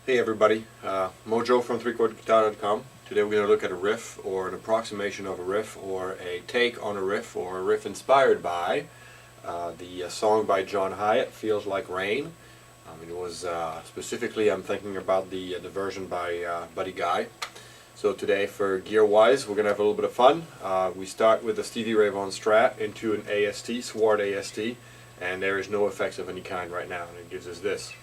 Hey everybody, Mojo from ThreeChordGuitar.com. Today we're going to look at a riff, or an approximation of a riff, or a take on a riff, or a riff inspired by the song by John Hiatt, Feels Like Rain. It was specifically, I'm thinking about the version by Buddy Guy. So today, for gear-wise, we're going to have a little bit of fun. We start with the Stevie Ray Vaughan Strat into an AST, Swart AST, and there is no effects of any kind right now, and it gives us this.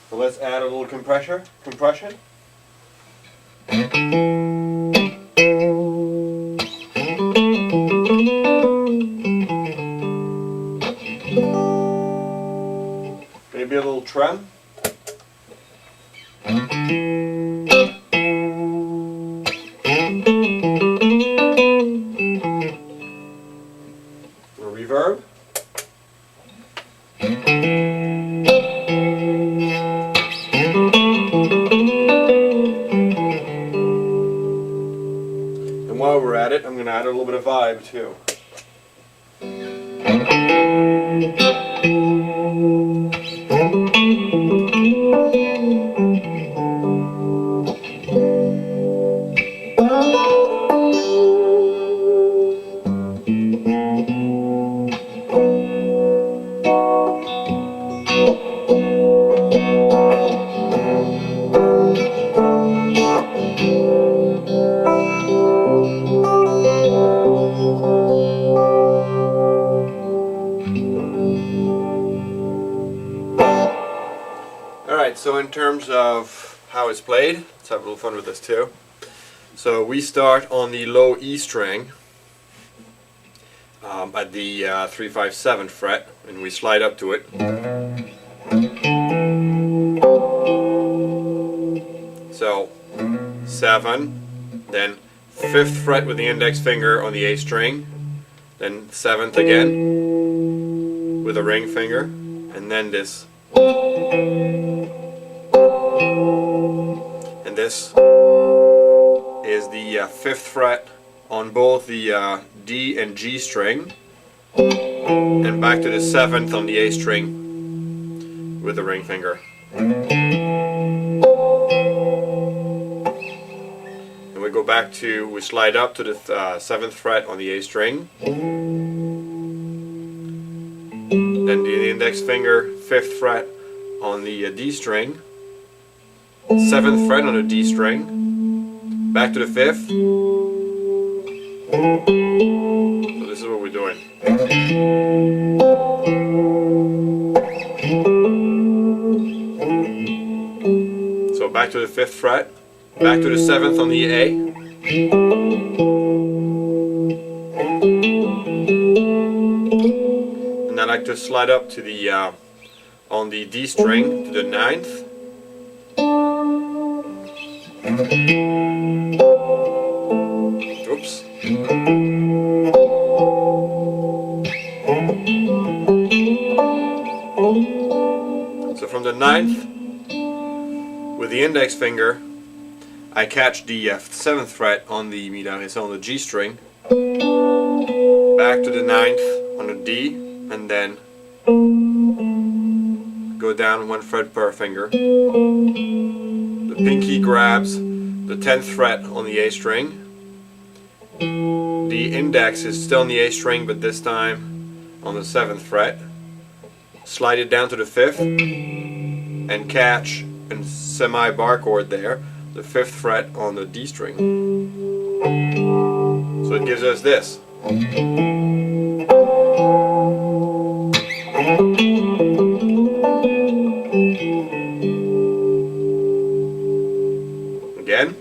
So let's add a little compression. Maybe a little trem. A reverb. And while we're at it, I'm going to add a little bit of vibe too. Alright, so in terms of how it's played, let's have a little fun with this too. So we start on the low E string at the 3-5-7 fret, and we slide up to it. So 7, then 5th fret with the index finger on the A string, then 7th again with a ring finger, and then this. And this is the 5th fret on both the D and G string, and back to the 7th on the A string with the ring finger. And we go back to, we slide up to the 7th fret on the A string, then the index finger, 5th fret on the D string, 7th fret on the D string, back to the 5th. So this is what we're doing. So back to the 5th fret, back to the 7th on the A, and I like to slide up to the on the D string to the 9th. Oops. So from the 9th, with the index finger, I catch the 7th fret on the on the G string, back to the 9th on the D, and then go down 1 fret per finger. The pinky grabs the 10th fret on the A string. The index is still on the A string, but this time on the 7th fret. Slide it down to the 5th and catch a semi-bar chord there, the 5th fret on the D string. So it gives us this. Again.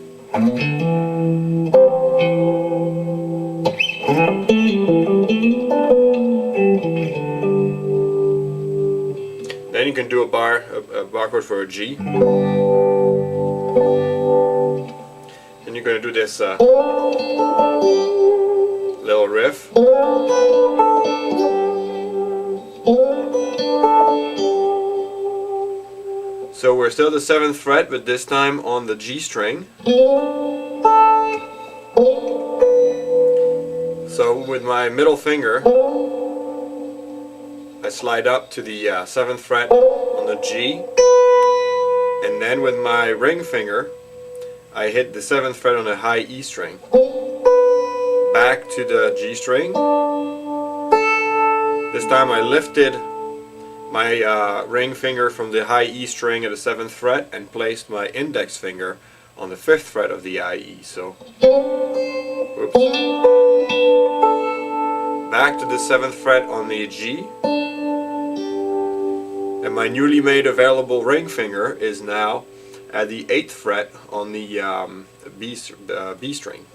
Then you can do a bar chord for a G. And you're going to do this little riff. So we're still at the 7th fret, but this time on the G string. So with my middle finger, I slide up to the 7th fret on the G, and then with my ring finger, I hit the 7th fret on the high E string. Back to the G string. This time I lifted my ring finger from the high E string at the 7th fret and placed my index finger on the 5th fret of the high E. So, whoops. Back to the 7th fret on the G. And my newly made available ring finger is now at the 8th fret on the B string.